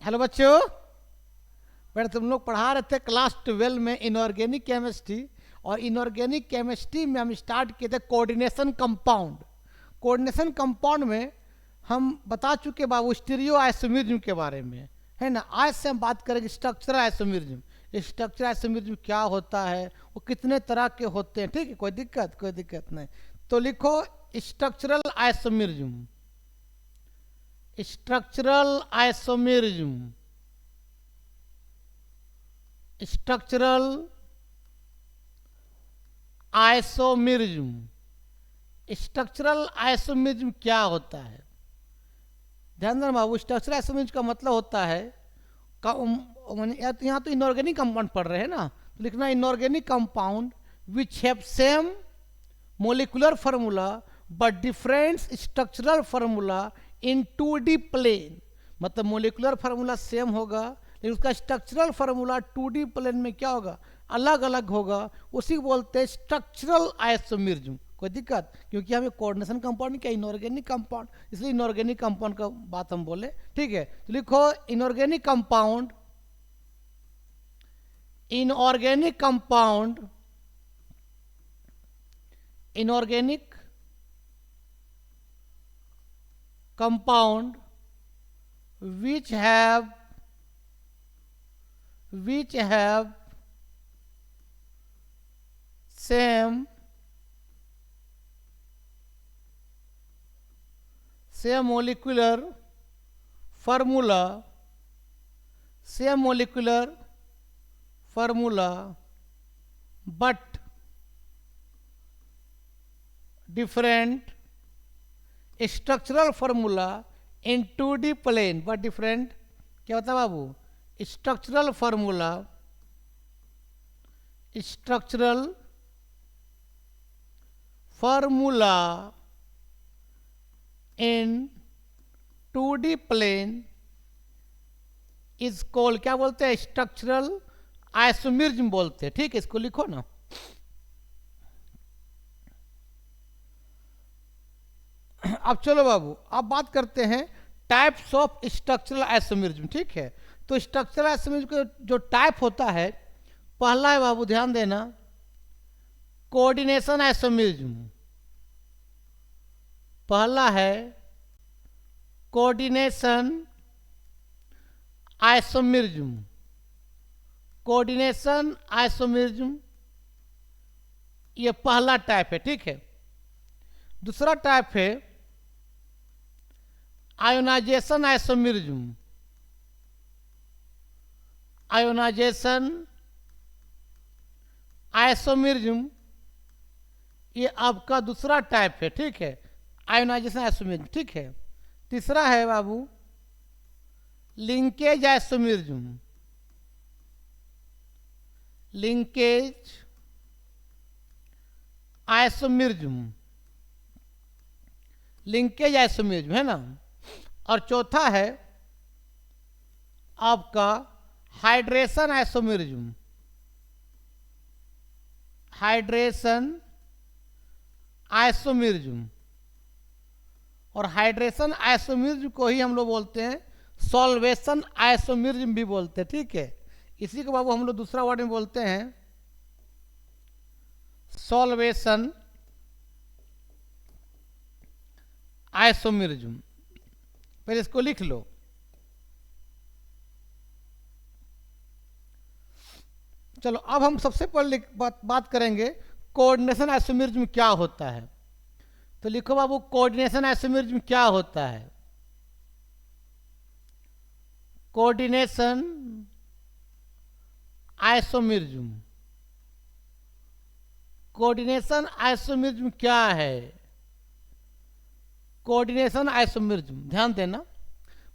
Hello बच्चों, मैंने तुम लोग पढ़ा रहे थे क्लास 12 में इनऑर्गेनिक केमिस्ट्री। और इनऑर्गेनिक केमिस्ट्री में हम स्टार्ट किए थे कोऑर्डिनेशन कंपाउंड। कोऑर्डिनेशन कंपाउंड में हम बता चुके बाबू स्टीरियो आइसोमेरिज्म के बारे में, है ना। आज से हम बात करेंगे स्ट्रक्चरल आइसोमेरिज्म। स्ट्रक्चरल आइसोमेरिज्म क्या होता है, वो कितने तरह के होते हैं, ठीक है। कोई दिक्कत नहीं। तो लिखो structural isomerism. Structural isomerism, structural isomerism. Structural isomerism क्या होता है, ध्यान देना बाबू। स्ट्रक्चरल आइसोमेरिज्म का मतलब होता है यहाँ तो इनऑर्गेनिक कंपाउंड पढ़ रहे हैं ना, तो लिखना inorganic compound which have same molecular formula but different structural formula in 2D plane. मतलब मोलिकुलर फार्मूला सेम होगा लेकिन उसका स्ट्रक्चरल फार्मूला 2D प्लेन में क्या होगा, अलग अलग होगा। उसी को बोलते हैं स्ट्रक्चरल आइसोमेरिज्म। कोई दिक्कत, क्योंकि हमें कोऑर्डिनेशन कंपाउंड क्या इनऑर्गेनिक कंपाउंड, इसलिए इनऑर्गेनिक कंपाउंड का बात हम बोले, ठीक है। तो लिखो inorganic compound, inorganic compound, inorganic compound which have same molecular formula, but different structural formula in 2D plane, but different क्या होता है बाबू, structural formula, structural formula in 2D plane is called, क्या बोलते हैं, स्ट्रक्चरल आइसोमेरिज्म बोलते हैं, ठीक है। इसको लिखो ना। अब चलो बाबू, अब बात करते हैं टाइप्स ऑफ स्ट्रक्चरल आइसोमेरिज्म, ठीक है। तो स्ट्रक्चरल आइसोमेरिज्म का जो टाइप होता है, पहला है बाबू, ध्यान देना, कोऑर्डिनेशन आइसोमेरिज्म। पहला है कोऑर्डिनेशन आइसोमेरिज्म, कोऑर्डिनेशन आइसोमेरिज्म, ये पहला टाइप है, ठीक है। दूसरा टाइप है आयोनाइजेशन आइसोमेरिज्म, आयोनाइजेशन आइसोमेरिज्म, ये आपका दूसरा टाइप है, ठीक है, आयोनाइजेशन आइसोमेरिज्म, ठीक है। तीसरा है बाबू linkage isomerism, linkage isomerism, linkage isomerism, है ना। और चौथा है आपका हाइड्रेशन आइसोमेरिज्म, हाइड्रेशन आइसोमेरिज्म। और हाइड्रेशन आइसोमेरिज्म को ही हम लोग बोलते हैं सॉल्वेशन आइसोमेरिज्म भी बोलते हैं, ठीक है। इसी को बाबू हम लोग दूसरा वर्ड में बोलते हैं सॉल्वेशन आइसोमेरिज्म। पहले इसको लिख लो। चलो अब हम सबसे पहले बात करेंगे कोऑर्डिनेशन आइसोमेरिज्म क्या होता है। तो लिखो बाबू, कोऑर्डिनेशन आइसोमेरिज्म क्या होता है। कोऑर्डिनेशन आइसोमेरिज्म, कोऑर्डिनेशन आइसोमेरिज्म क्या है, कोऑर्डिनेशन आइसोमेरिज्म। ध्यान देना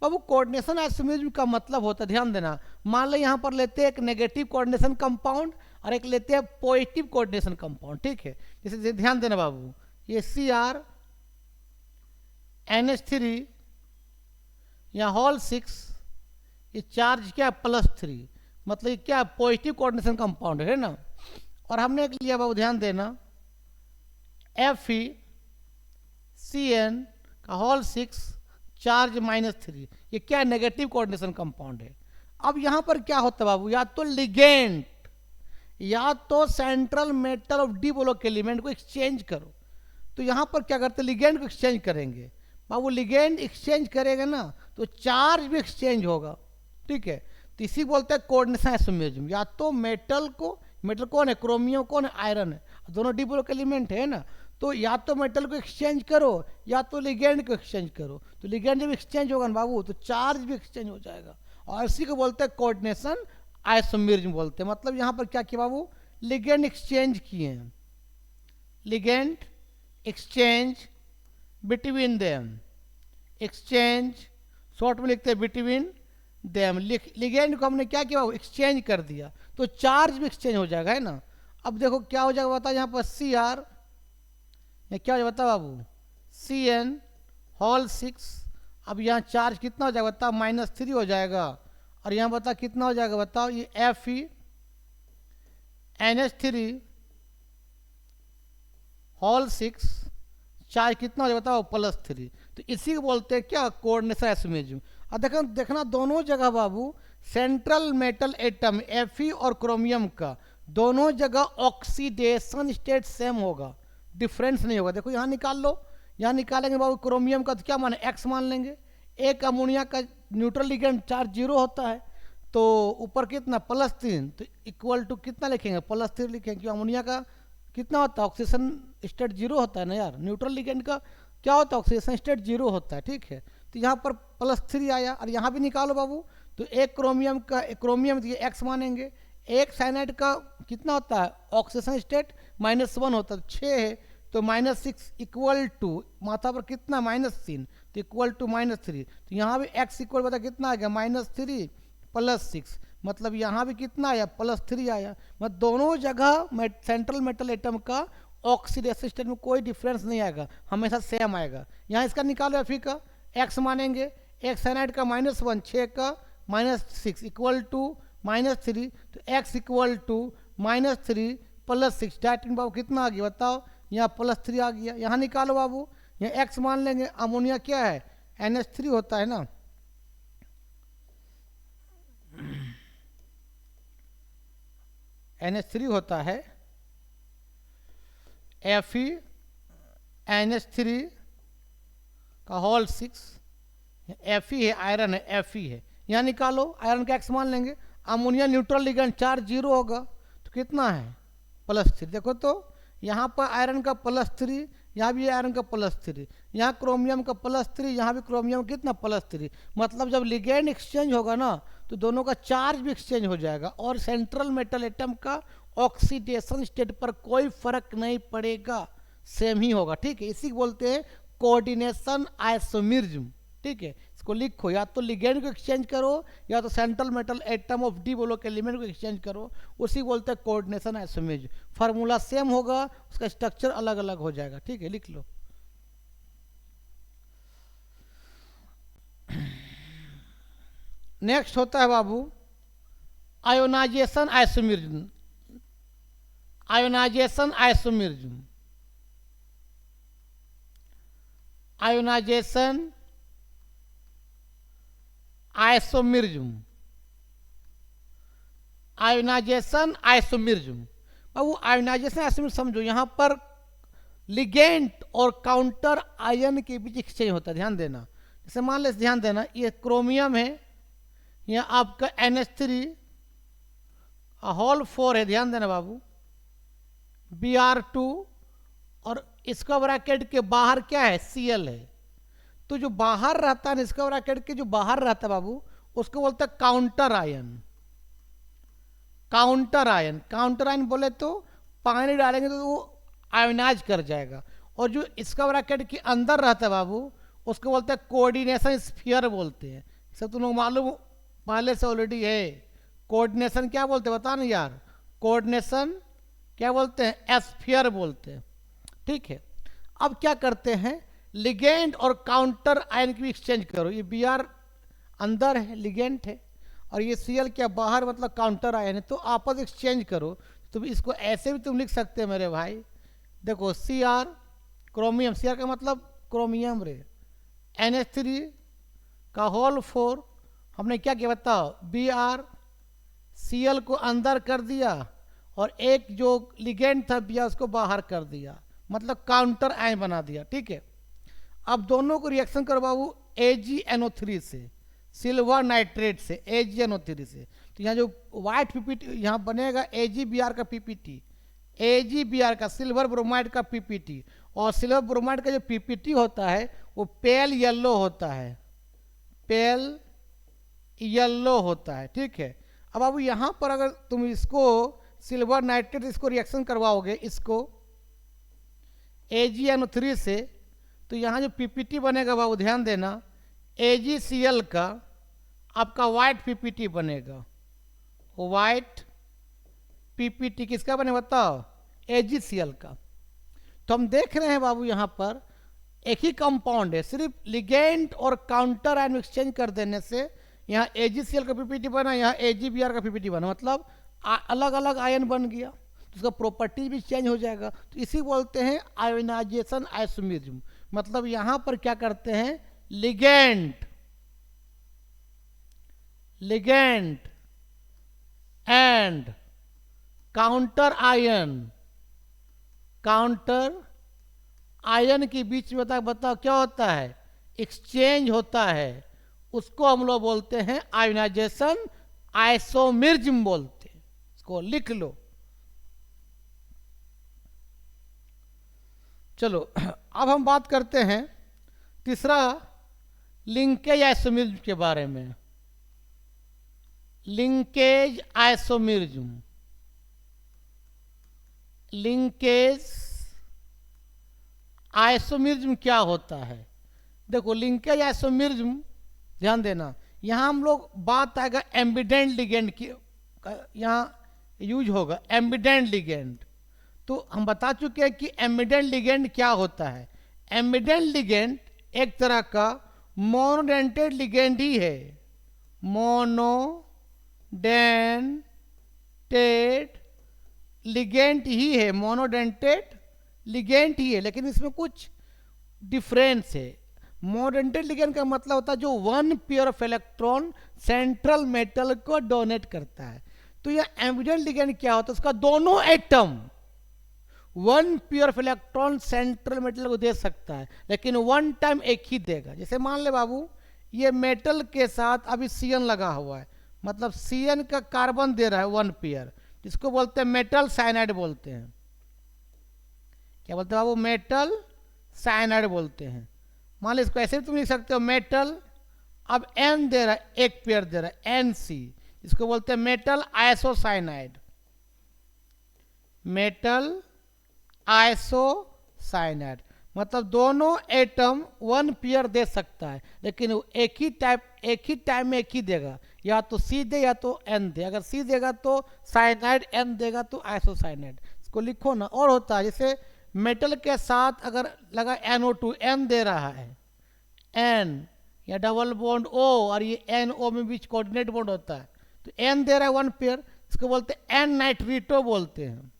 बाबू, कोऑर्डिनेशन आइसोमेरिज्म का मतलब होता है, ध्यान देना, मान लो यहां पर लेते हैं एक नेगेटिव कोऑर्डिनेशन कंपाउंड और एक लेते हैं पॉजिटिव कोऑर्डिनेशन कंपाउंड, ठीक है। जैसे ध्यान देना बाबू, ये CrNH3 या होल 6, ये चार्ज क्या +3, मतलब ये क्या पॉजिटिव कोऑर्डिनेशन कंपाउंड है ना। और हमने एक लिया बाबू, ध्यान देना, FeCN का होल 6 चार्ज -3, ये क्या है, नेगेटिव कोऑर्डिनेशन कंपाउंड है। अब यहां पर क्या होता है बाबू, या तो लिगेंड या तो central metal of D block element को एक्सचेंज करो। तो यहां पर क्या करते हैं, लिगेंड को एक्सचेंज करेंगे। बाबू लिगेंड एक्सचेंज करेगा ना तो चार्ज भी एक्सचेंज होगा, ठीक है। तो इसी बोलते हैं कोऑर्डिनेशन आइसोमेरिज्म। या तो मेटल कौन है, क्रोमियम कौन है, आयरन है, दोनों डी ब्लॉक एलिमेंट है ना। तो या तो मेटल को एक्सचेंज करो या तो लिगेंड को एक्सचेंज करो। तो लिगेंड जब एक्सचेंज होगा ना बाबू तो चार्ज भी एक्सचेंज हो जाएगा, और इसी को बोलते हैं कोऑर्डिनेशन आइसोमेरिज्म बोलते हैं। मतलब यहाँ पर क्या किया बाबू, लिगेंड एक्सचेंज किए हैं, ligand exchange between them, exchange short में लिखते हैं बिटवीन देम। लिगेंड को हमने क्या किया बाबू, एक्सचेंज कर दिया, तो चार्ज भी एक्सचेंज हो जाएगा, है ना। अब देखो क्या हो जाएगा बता, यहाँ पर Cr, या क्या हो जाएगा बता बाबू, Cn6। अब यहाँ चार्ज कितना हो जाएगा बता, -3 हो जाएगा। और यहाँ बता कितना हो जाएगा बताओ, ये Fe NH3 चार्ज कितना हो जाएगा बताओ, +3। तो इसी को बोलते हैं क्या, कोऑर्डिनेशन आइसोमेरिज्म। अब देखना दोनों जगह बाबू सेंट्रल मेटल एटम Fe और क्रोमियम का दोनों जगह ऑक्सीडेशन स्टेट सेम होगा, डिफरेंस नहीं होगा। देखो यहाँ निकाल लो, यहाँ निकालेंगे बाबू क्रोमियम का तो क्या माने, X मान लेंगे। एक अमोनिया का न्यूट्रल लिगेंड चार्ज 0 होता है, तो ऊपर कितना +3, तो इक्वल टू कितना लिखेंगे, +3 लिखेंगे, क्योंकि अमोनिया का कितना होता है, ऑक्सीडेशन स्टेट 0 होता है ना यार। न्यूट्रल लिगेंड का क्या होता है, ऑक्सीडेशन स्टेट 0 होता है, ठीक है। तो यहाँ पर +3 आया, और यहाँ भी निकालो बाबू। तो एक क्रोमियम का, एक क्रोमियम ये X मानेंगे, एक साइनाइड का कितना होता है, ऑक्सीडेशन स्टेट -1 होता है, 6 है, तो -6 इक्वल टू माथा पर कितना -3, तो इक्वल टू -3। तो यहाँ भी X इक्वल बता कितना आ गया, -3 + 6, मतलब यहाँ भी कितना आया, +3 आया। मतलब दोनों जगह सेंट्रल मेटल एटम का ऑक्सीडेशन स्टेट में कोई डिफरेंस नहीं आएगा, हमेशा सेम आएगा। यहाँ इसका निकालो Fe का, X मानेंगे, एक साइनाइड का -1, 6 का -6 इक्वल टू -3, तो X इक्वल टू -3 + 6, डायरेक्ट बाबू कितना आ गया बताओ, यहाँ +3 आ गया। यहाँ निकालो बाबू, यहाँ X मान लेंगे, अमोनिया क्या है, NH3 होता है ना, NH3 होता है, Fe NH3 का होल 6, Fe है, आयरन है, Fe है। यहाँ निकालो, आयरन का X मान लेंगे, अमोनिया न्यूट्रल लिगेंड चार्ज 0 होगा, तो कितना है, +3। देखो तो यहाँ पर आयरन का +3, यहाँ भी आयरन का +3, यहाँ क्रोमियम का +3, यहाँ भी क्रोमियम कितना +3। मतलब जब लिगेंड एक्सचेंज होगा ना तो दोनों का चार्ज भी एक्सचेंज हो जाएगा, और सेंट्रल मेटल एटम का ऑक्सीडेशन स्टेट पर कोई फर्क नहीं पड़ेगा, सेम ही होगा, ठीक है। इसी को बोलते हैं कोऑर्डिनेशन आइसोमेरिज्म, ठीक है। इसको लिखो, या तो लिगेंड को एक्सचेंज करो या तो central metal atom of D block element को एक्सचेंज करो, उसी बोलते हैं कोऑर्डिनेशन आइसोमेरिज्म। फार्मूला सेम होगा, उसका स्ट्रक्चर अलग अलग हो जाएगा, ठीक है, लिख लो। नेक्स्ट होता है बाबू ionization isomerism, ionization isomerism, ionization isomerism, ionization isomerism. बाबू आयोनाइजेशन आइसोमेरिज्म समझो, यहाँ पर लिगेंड और काउंटर आयन के बीच एक्सचेंज होता है, ध्यान देना। जैसे मान ले, ध्यान देना, ये क्रोमियम है, यहाँ आपका NH3 होल 4 है, ध्यान देना बाबू, Br2, और इसका ब्रैकेट के बाहर क्या है, Cl है। तो जो बाहर रहता है, इसका ब्रैकेट के जो बाहर रहता है बाबू, उसको बोलते हैं counter ion. Counter ion, counter ion बोले तो पानी डालेंगे तो वो आयोनाइज कर जाएगा, और जो इसका ब्रैकेट के अंदर रहता है बाबू, उसको बोलते हैं कोऑर्डिनेशन स्फीयर बोलते हैं। सब तुम लोग मालूम पहले से ऑलरेडी है। कोऑर्डिनेशन क्या बोलते हैं बता ना यार, कोऑर्डिनेशन क्या बोलते हैं, स्फीयर बोलते हैं, ठीक है। अब क्या करते हैं, लिगेंड और काउंटर आयन की एक्सचेंज करो। ये Br अंदर है, लिगेंड है, और ये Cl क्या बाहर, मतलब काउंटर आयन है, तो आपस एक्सचेंज करो। तो इसको ऐसे भी तुम लिख सकते हैं मेरे भाई, देखो Cr क्रोमियम, Cr का मतलब क्रोमियम रे, NH3 का होल 4, हमने क्या किया बताओ, Br Cl को अंदर कर दिया और एक जो लिगेंड था Br उसको बाहर कर दिया, मतलब काउंटर आयन बना दिया। ठीक है, अब दोनों को रिएक्शन करवाऊँ AgNO3 से, सिल्वर नाइट्रेट से, AgNO3 से, तो यहाँ जो वाइट पीपीटी यहाँ बनेगा AgBr का पीपीटी, AgBr का सिल्वर ब्रोमाइड का पीपीटी, और सिल्वर ब्रोमाइड का जो पीपीटी होता है वो पेल येलो होता है, पेल येलो होता है। ठीक है, अब अब यहाँ पर अगर तुम इसको सिल्वर नाइट्रेट इसको रिएक्शन करवाओगे इसको AgNO3 से, तो यहाँ जो पीपीटी बनेगा बाबू ध्यान देना, AgCl का आपका वाइट पीपीटी बनेगा, वाइट पीपीटी किसका बने बताओ, AgCl का। तो हम देख रहे हैं बाबू यहाँ पर एक ही कंपाउंड है, सिर्फ लिगेंड और काउंटर आयन एक्सचेंज कर देने से यहाँ AgCl का पीपीटी बना, यहाँ AgBr का पीपीटी बना, मतलब अलग अलग आयन बन गया, तो उसका प्रॉपर्टीज भी चेंज हो जाएगा। तो इसी बोलते हैं आयोनाइजेशन आइसोमेरिज्म, मतलब यहाँ पर क्या करते हैं, लिगेंड एंड काउंटर आयन के बीच में बताओ क्या होता है, एक्सचेंज होता है, उसको हम लोग बोलते हैं आयोनाइजेशन आइसोमेरिज्म बोलते हैं, इसको लिख लो। चलो अब हम बात करते हैं तीसरा लिंकेज आइसोमेरिज्म के बारे में। लिंकेज आइसोमेरिज्म, लिंकेज आइसोमेरिज्म क्या होता है, देखो लिंकेज आइसोमेरिज्म ध्यान देना, यहाँ हम लोग बात आएगा एम्बिडेंट लिगेंड की, यहाँ यूज होगा एम्बिडेंट लिगेंड। तो हम बता चुके हैं कि एम्बिडेंट लिगेंड क्या होता है। एम्बिडेंट लिगेंड एक तरह का मोनोडेंटेड लिगेंड ही है, मोनोडेंटेड लिगेंड ही है, मोनोडेंटेड लिगेंड ही है, लेकिन इसमें कुछ डिफरेंस है। मोनोडेंटेड लिगेंड का मतलब होता है जो one pair of electron central metal को डोनेट करता है। तो यह एम्बिडेंट लिगेंड क्या होता है, उसका दोनों atom one pair of electron central metal को दे सकता है, लेकिन वन टाइम एक ही देगा। जैसे मान ले बाबू ये मेटल के साथ अभी Cn लगा हुआ है, मतलब Cn का कार्बन दे रहा है वन पेयर, जिसको बोलते हैं मेटल साइनाइड बोलते हैं। क्या बोलते हैं बाबू, मेटल साइनाइड बोलते हैं। मान लो इसको ऐसे भी तुम लिख सकते हो, मेटल अब N दे रहा है, एक पेयर दे रहा है Nc, इसको बोलते हैं मेटल आइसोसाइनाइड, मेटल आइसोसाइनाइड, मतलब दोनों एटम वन पेयर दे सकता है, लेकिन वो एक ही टाइम में एक ही देगा, या तो C दे या तो N दे। अगर C देगा तो साइनाइड, N देगा तो आइसोसाइनाइड। इसको लिखो ना। और होता है जैसे मेटल के साथ अगर लगा NO2, N दे रहा है, N या डबल बॉन्ड O, और ये NO में बीच कोऑर्डिनेट बॉन्ड होता है, तो N दे रहा है वन पेयर, इसको बोलते हैं N नाइट्रीटो बोलते हैं,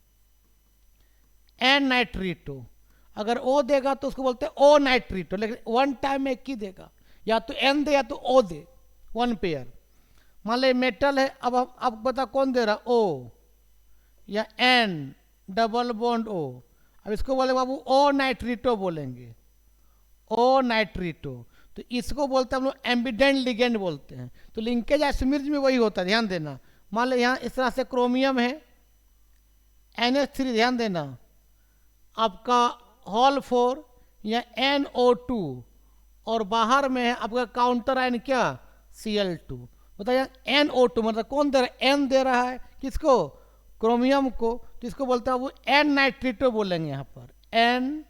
N नाइट्रीटो। अगर O देगा तो उसको बोलते हैं O नाइट्रीटो, लेकिन वन टाइम में एक ही देगा, या तो N दे या तो O दे, वन पेयर। मान लो मेटल है, अब बता कौन दे रहा, O या N डबल बॉन्ड O। अब इसको बोले बाबू O नाइट्रीटो बोलेंगे, O नाइट्रीटो। तो इसको बोलते हैं हम लोग एम्बिडेंट लिगेंड बोलते हैं। तो लिंकेज आइसोमेरिज्म में वही होता है, ध्यान देना। मान लो यहाँ इस तरह से क्रोमियम है NH3, ध्यान देना, आपका होल 4 या NO2, और बाहर में है आपका काउंटर आयन क्या, Cl2। बताइए NO2 मतलब कौन दे रहा है, N दे रहा है, किसको, क्रोमियम को, तो इसको बोलते हैं वो N नाइट्रीटो बोलेंगे, यहाँ पर N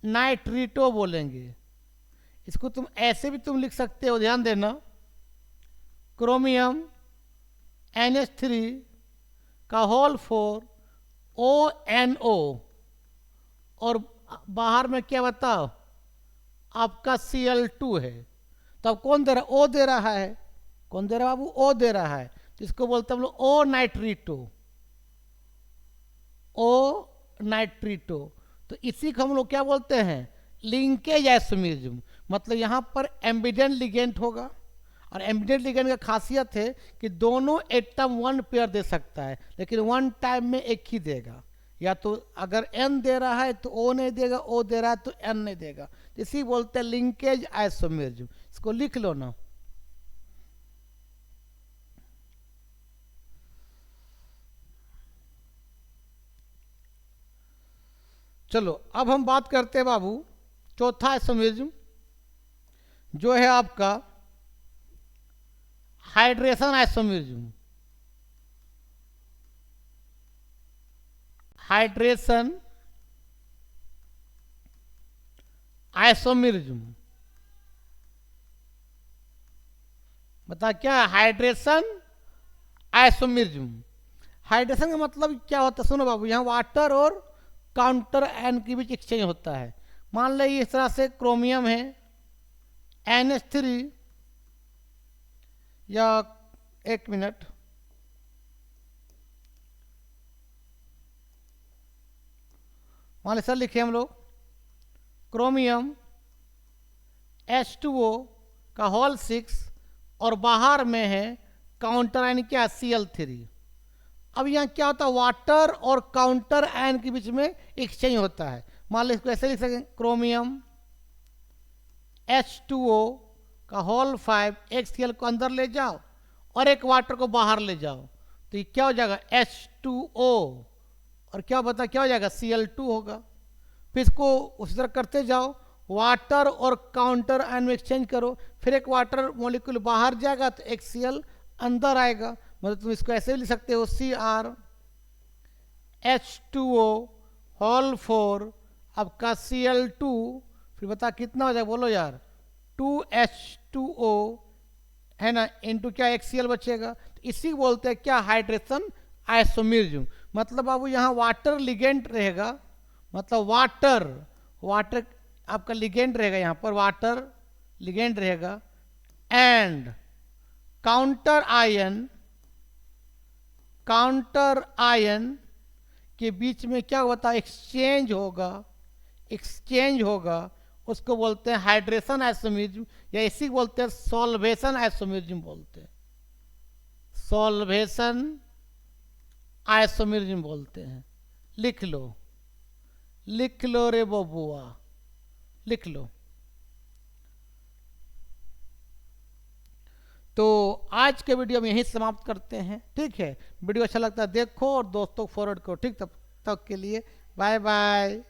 नाइट्रीटो बोलेंगे। इसको तुम ऐसे भी तुम लिख सकते हो, ध्यान देना, क्रोमियम NH3 का होल 4 ONO, और बाहर में क्या बताओ आपका Cl2 है। तो अब कौन दे रहा है, O दे रहा है, कौन दे रहा है बाबू, O दे रहा है, तो इसको बोलते हैं हम लोग O नाइट्रीटो, O नाइट्रीटो। तो इसी को हम लोग क्या बोलते हैं, लिंकेज आइसोमेरिज्म। मतलब यहाँ पर एम्बिडेंट लिगेंड होगा, और एम्बिडेंट लिगेंड का खासियत है कि दोनों एटम वन पेयर दे सकता है, लेकिन वन टाइम में एक ही देगा। या तो अगर एन दे रहा है तो ओ नहीं देगा, ओ दे रहा है तो एन नहीं देगा। इसी बोलते हैं लिंकेज आइसोमेरिज्म। इसको लिख लो ना। चलो अब हम बात करते हैं बाबू चौथा आइसोमेरिज्म, जो है आपका हाइड्रेशन आइसोमेरिज्म। हाइड्रेशन आइसोमेरिज्म बता क्या है? Hydration isomerism. हाइड्रेशन का मतलब क्या होता है? सुनो बाबू, यहाँ वाटर और काउंटर आयन के बीच एक्सचेंज होता है। मान लो इस तरह से क्रोमियम है NH3, या एक मिनट, मान लो सर लिखे हम लोग क्रोमियम H2O का होल 6 और बाहर में है काउंटर आयन क्या? Cl3। अब यहाँ क्या होता है? वाटर और काउंटर आयन के बीच में एक्सचेंज होता है। मान लो इसको ऐसे लिख सकते हैं, क्रोमियम H2O का होल 5, एक Cl को अंदर ले जाओ और एक वाटर को बाहर ले जाओ, तो ये क्या हो जाएगा? H2O, और क्या हो जाएगा? Cl2 होगा। फिर इसको उसी तरह करते जाओ, वाटर और काउंटर आयन में एक्सचेंज करो, फिर एक वाटर मॉलिक्यूल बाहर जाएगा तो एक Cl अंदर आएगा। मतलब तुम इसको ऐसे भी लिख सकते हो, CrH2O होल 4 आपका Cl2, फिर बता कितना हो जाएगा? बोलो यार, 2H2O है ना, इंटू क्या? एक Cl बचेगा। तो इसी बोलते हैं क्या? Hydration isomerism. मतलब बाबू यहाँ वाटर लिगेंड रहेगा, मतलब वाटर आपका लिगेंड रहेगा, यहाँ पर वाटर लिगेंड रहेगा, एंड काउंटर आयन के बीच में क्या होता है? एक्सचेंज होगा, उसको बोलते हैं हाइड्रेशन आइसोमेरिज्म, या इसी बोलते हैं सॉल्वेशन आइसोमेरिज्म बोलते हैं। सॉल्वेशन आइसोमेरिज्म बोलते हैं। लिख लो रे बबुआ, लिख लो। तो आज के वीडियो में यहीं समाप्त करते हैं, ठीक है? वीडियो अच्छा लगता है देखो और दोस्तों को फॉरवर्ड करो, ठीक? तब तक के लिए बाय बाय।